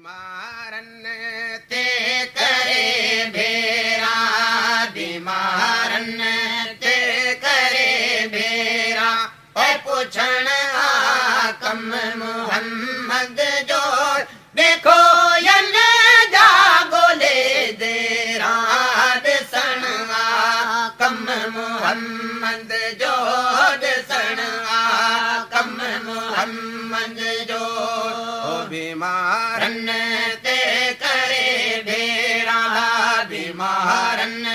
बीमारन ते करे भेरा, बीमारन ते करे भेरा, और पुछण आकम मुहम्मद जो देखो यन जागोले देरा, दिसण आकम मुहम्मद जो, दिसण आकम मुहम्मद जो। बीमारन ते करे भेरा, बीमारन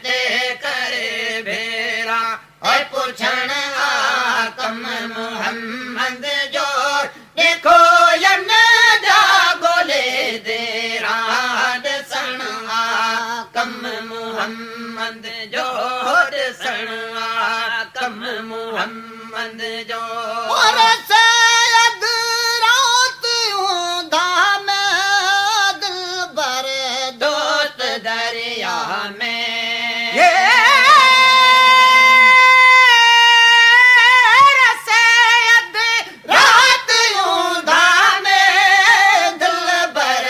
ते करे भेरा, और पुछण आकम मुहम्मद जो देखो यन जागोले देरा, दिसण आकम मुहम्मद जो, दिसण आकम मुहम्मद जो। और सैयद रात ऊंधा में दिलबर दोस्त दरिया में, सैयद रात ऊंधा में दिलबर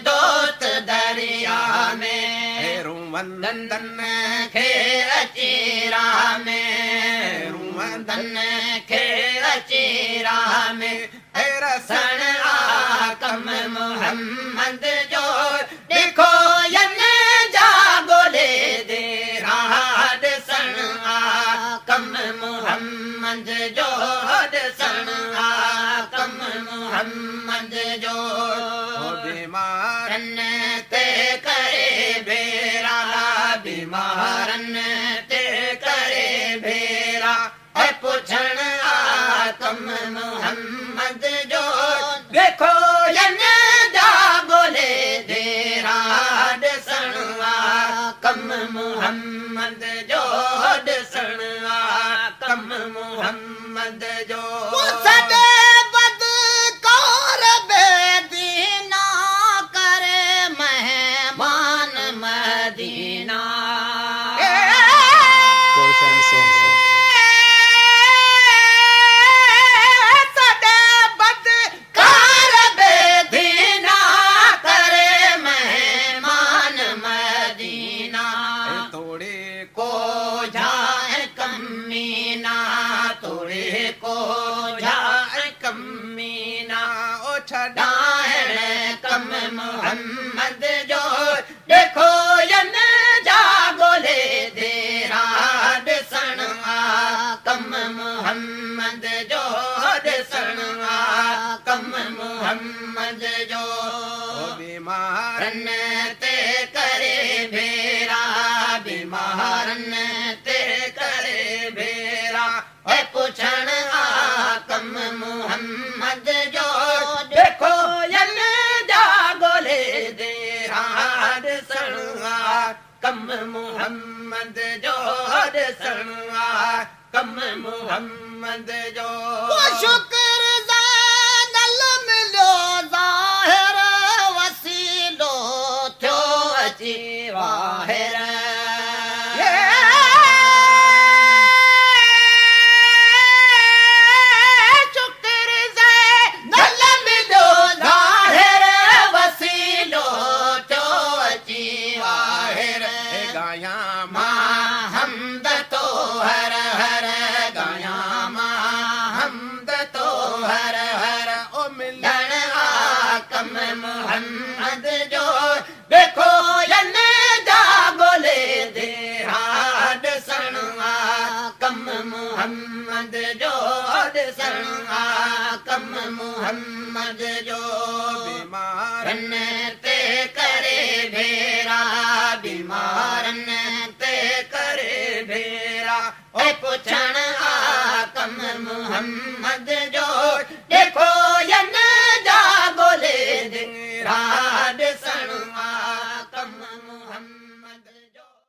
दोस्त दरिया में, रुवंदन खे अचीरा में, रुवंदन खे अचीरा में, रसण आकम मुहम्मद जो देखो यन जागोले देरा, दिसण आकम मुहम्मद जो, दिसण आकम मुहम्मद जो। बीमारन ते करे भेरा, बीमारन ते करे भेरा, और पुछण आकम मुहम्मद जो देखो यन जागोले देरा, दिसण आकम मुहम्मद जो, दिसण आकम मुहम्मद जो। सदे बदकार बेदीना करे मेहमान मदीना, छडाहण कम मुहम्मद जो देखो यन जागोले देरा, दिसण आकम मुहम्मद जो, दिसण आकम मुहम्मद जो। बीमारन ते करे भेरा, बीमारन ते करे भेरा, और पुछण आकम मुहम्मद जो देखो यन जागोले देरा, दिसण आकम मुहम्मद जो, दिसण आकम मुहम्मद जो। शुक्र ज़ानल मिलो ज़ाहिर, वसीलो थियो अची वाहिर, मुहम्मद जो देखो यन जागोले देरा, दिसण आकम मुहम्मद जो, दिसण आकम मुहम्मद जो। बीमारन ते करे भेरा, बीमारन ते करे भेरा, और पुछण आकम मुहम्मद जो